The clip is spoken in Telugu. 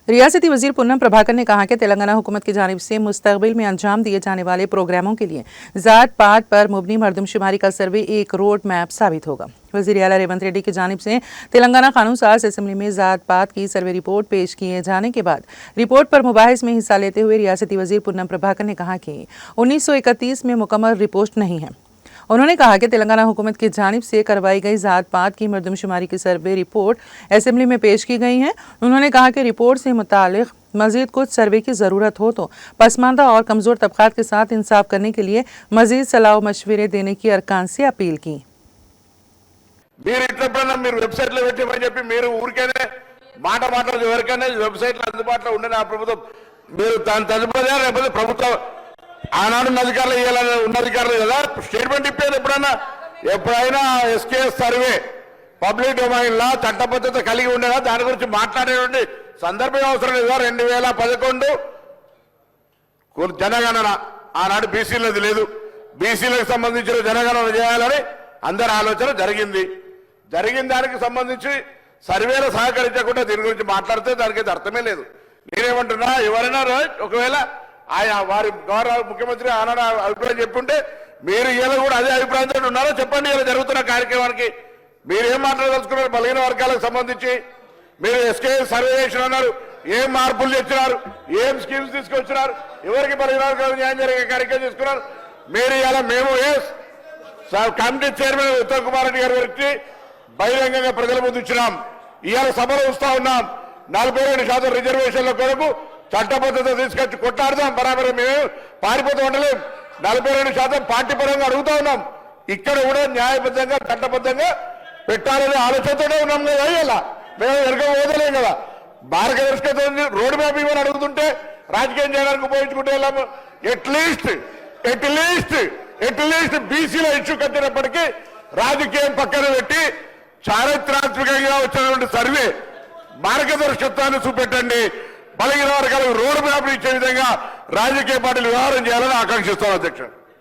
रियासती वजीर पूनम प्रभाकर ने कहा कि तेलंगाना हुकूमत की जानिब से मुस्तकबिल में अंजाम दिए जाने वाले प्रोग्रामों के लिए ज़ात पात पर मुबनी मरदमशुमारी का सर्वे एक रोड मैप साबित होगा। वज़ीर आला रेवंत रेड्डी की जानिब से तेलंगाना कानून साज असम्बली में ज़ात पात की सर्वे रिपोर्ट पेश किए जाने के बाद रिपोर्ट पर मुबाहिस में हिस्सा लेते हुए रियासती वजीर पूनम प्रभाकर ने कहा कि 1931 में मुकम्मल रिपोर्ट नहीं है। उन्होंने कहा कि तेलंगाना हुकूमत की जानिब से करवाई गई ज़ात पात की मरदमशुमारी की सर्वे रिपोर्ट असेंबली में पेश की गई है। उन्होंने कहा कि रिपोर्ट से मुतालिक मजीद कुछ सर्वे की ज़रूरत हो तो पसमानदा और कमज़ोर तबक़ात के साथ इंसाफ करने के लिए मजीद सलाह मशवरे देने की अरकान से अपील की। ఆనాడు అధికారులు ఉన్న అధికారులు కదా స్టేట్మెంట్ ఇప్పేది ఎప్పుడైనా ఎస్కేఎస్ సర్వే పబ్లిక్ డొమైన్ లా చట్టబద్ధత కలిగి ఉండేదా దాని గురించి మాట్లాడేటువంటి సందర్భం అవసరం లేదా 2011 జనగణన ఆనాడు బీసీలది లేదు బీసీలకు సంబంధించిన జనగణన చేయాలని అందరి ఆలోచన జరిగింది దానికి సంబంధించి సర్వేలు సహకరించకుండా దీని గురించి మాట్లాడితే దానికి అర్థమే లేదు నేనేమంటున్నా ఎవరైనా ఒకవేళ ఆయా వారి గౌరవ ముఖ్యమంత్రి ఆనాడు అభిప్రాయం చెప్పుంటే మీరు ఇలా కూడా అదే అభిప్రాయంతో ఉన్నారో చెప్పండి ఇలా జరుగుతున్న కార్యక్రమానికి మీరు ఏం మాట్లాడదలుచుకున్నారు బలహీన వర్గాలకు సంబంధించి మీరు ఎస్కేఎస్ సర్వే చేసిన అన్నారు ఏం మార్పులు తెచ్చినారు ఏం స్కీమ్స్ తీసుకొచ్చినారు ఎవరికి బలహీన వర్గాలకు న్యాయం జరిగే కార్యక్రమం తీసుకున్నారు మీరు ఇలా మేము కమిటీ చైర్మన్ ఉత్తమ్ కుమార్ రెడ్డి గారి గురించి బహిరంగంగా ప్రజల ముందు ఇచ్చినాం ఇవాళ సభలో వస్తా ఉన్నాం 42% రిజర్వేషన్ల కొరకు చట్టబద్ధత తీసుకొచ్చి కొట్లాడదాం బరాబర్ మేము పారిపోతూ ఉండలేం 42% పార్టీ పరంగా అడుగుతా ఉన్నాం ఇక్కడ కూడా న్యాయబద్ధంగా చట్టబద్ధంగా పెట్టాలనే ఆలోచనతోనే ఉన్నాం కదా ఇలా మేము వెనక పోదలేం కదా మార్గదర్శకత రోడ్ మ్యాప్ ఇవ్వని అడుగుతుంటే రాజకీయం చేయడానికి ఉపయోగించుకుంటే వెళ్ళాము ఎట్లీస్ట్ బీసీల ఇష్యూ కట్టినప్పటికీ రాజకీయం పక్కన పెట్టి చారిత్రాత్మకంగా వచ్చినటువంటి సర్వే మార్గదర్శకత్వాన్ని చూపెట్టండి బలహీన వర్గాలకు రోడ్ మ్యాప్ ఇచ్చే విధంగా రాజకీయ పార్టీలు వ్యవహారం చేయాలని ఆకాంక్షిస్తాం అధ్యక్షుడు।